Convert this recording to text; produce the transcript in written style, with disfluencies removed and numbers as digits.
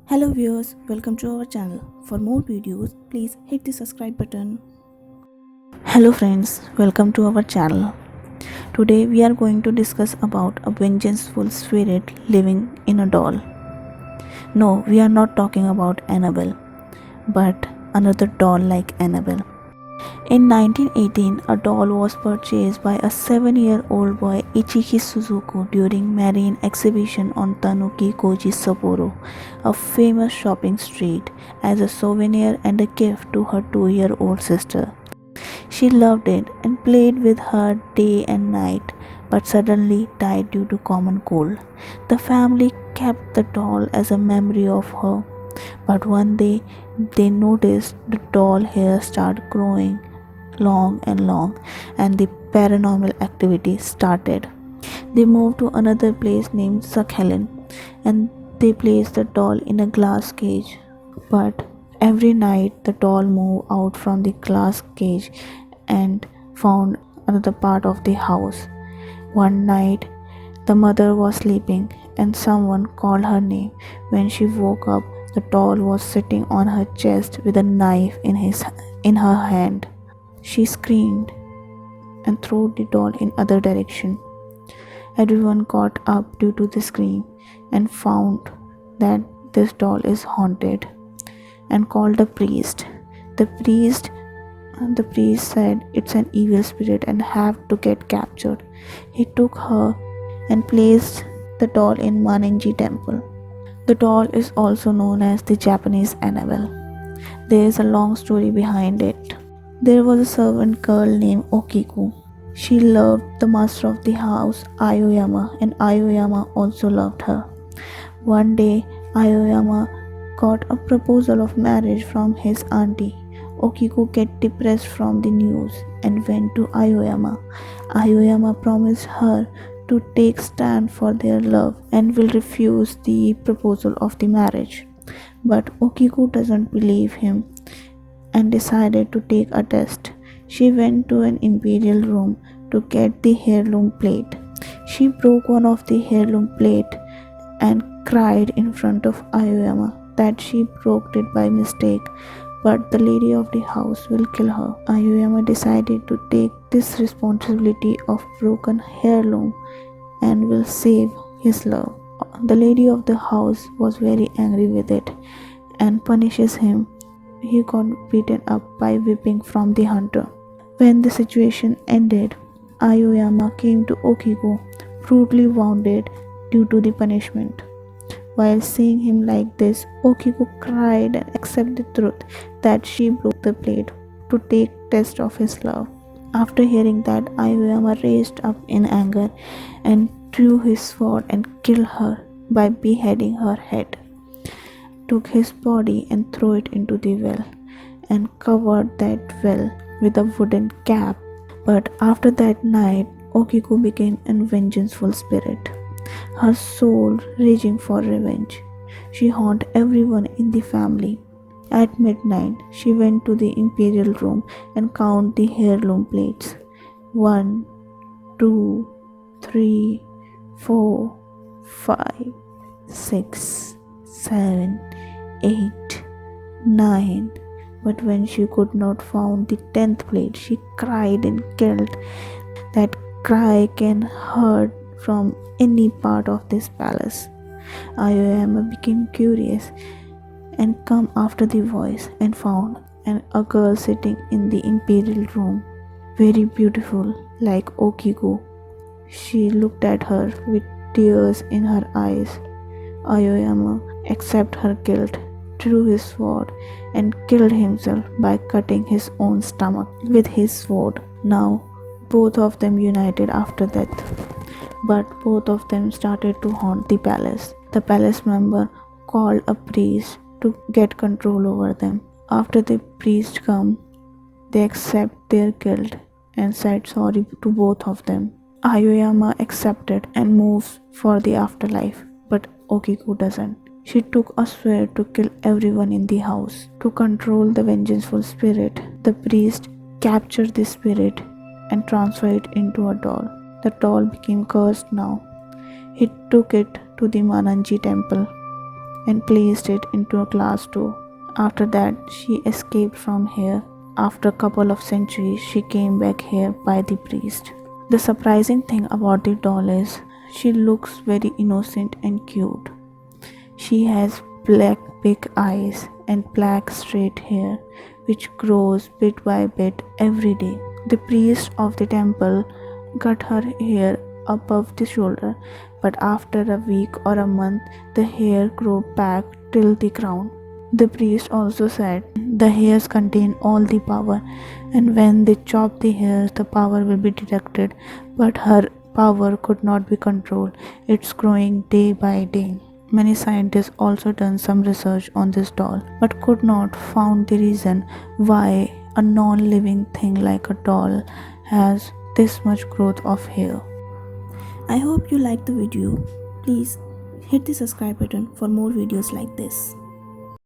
Hello viewers, welcome to our channel. For more videos, please hit the subscribe button. Hello friends, welcome to our channel. Today we are going to discuss about a vengeful spirit living in a doll. No, we are not talking about Annabelle, but another doll like Annabelle. In 1918, a doll was purchased by a 7-year-old boy Ichiki Suzuku during Marine exhibition on Tanuki Koji Sapporo, a famous shopping street, as a souvenir and a gift to her 2-year-old sister. She loved it and played with her day and night, but suddenly died due to common cold. The family kept the doll as a memory of her, but one day they noticed the doll hair start growing long and long, and the paranormal activity started. They moved to another place named Sakhalin, and they placed the doll in a glass cage. But every night the doll moved out from the glass cage and found another part of the house. One night the mother was sleeping and someone called her name. When she woke up, the doll was sitting on her chest with a knife in her hand. She screamed and threw the doll in other direction. Everyone got up due to the scream and found that this doll is haunted and called the priest. The priest the priest said it's an evil spirit and have to get captured. He took her and placed the doll in Manenji temple. The doll is also known as the Japanese Annabelle. There is a long story behind it. There was a servant girl named Okiku. She loved the master of the house, Aoyama, and Aoyama also loved her. One day, Aoyama got a proposal of marriage from his auntie. Okiku get depressed from the news and went to Aoyama. Aoyama promised her to take stand for their love and will refuse the proposal of the marriage. But Okiku doesn't believe him and decided to take a test. She went to an imperial room to get the heirloom plate. She broke one of the heirloom plate and cried in front of Aoyama that she broke it by mistake, but the lady of the house will kill her. Aoyama decided to take this responsibility of broken heirloom and will save his love. The lady of the house was very angry with it and punishes him. He got beaten up by whipping from the hunter. When the situation ended, Aoyama came to Okiku, brutally wounded due to the punishment. While seeing him like this, Okiku cried and accepted the truth that she broke the plate to take test of his love. After hearing that, Aoyama raised up in anger and drew his sword and killed her by beheading her head. Took his body and threw it into the well and covered that well with a wooden cap. But after that night, Okiku became a vengeful spirit, her soul raging for revenge. She haunted everyone in the family. At midnight, she went to the imperial room and counted the heirloom plates. 1, 2, 3, 4, 5, 6, 7, 8, 9. But when she could not find the 10th plate, she cried and killed. That cry can heard from any part of this palace. Aoyama became curious and come after the voice and found a girl sitting in the imperial room, very beautiful like Okiku. She looked at her with tears in her eyes. Aoyama accepted her guilt, drew his sword, and killed himself by cutting his own stomach with his sword. Now, both of them united after death, but both of them started to haunt the palace. The palace member called a priest to get control over them. After the priest come, they accept their guilt and said sorry to both of them. Aoyama accepted and moves for the afterlife, but Okiku doesn't. She took a swear to kill everyone in the house. To control the vengeful spirit, the priest captured the spirit and transferred it into a doll. The doll became cursed now. He took it to the Mananji temple and placed it into a glass door. After that, she escaped from here. After a couple of centuries, she came back here by the priest. The surprising thing about the doll is she looks very innocent and cute. She has black big eyes and black straight hair, which grows bit by bit every day. The priest of the temple cut her hair above the shoulder, but after a week or a month, the hair grew back till the crown. The priest also said the hairs contain all the power, and when they chop the hairs, the power will be deducted, but her power could not be controlled. It's growing day by day. Many scientists also done some research on this doll but could not found the reason why a non-living thing like a doll has this much growth of hair. I hope you liked the video. Please hit the subscribe button for more videos like this.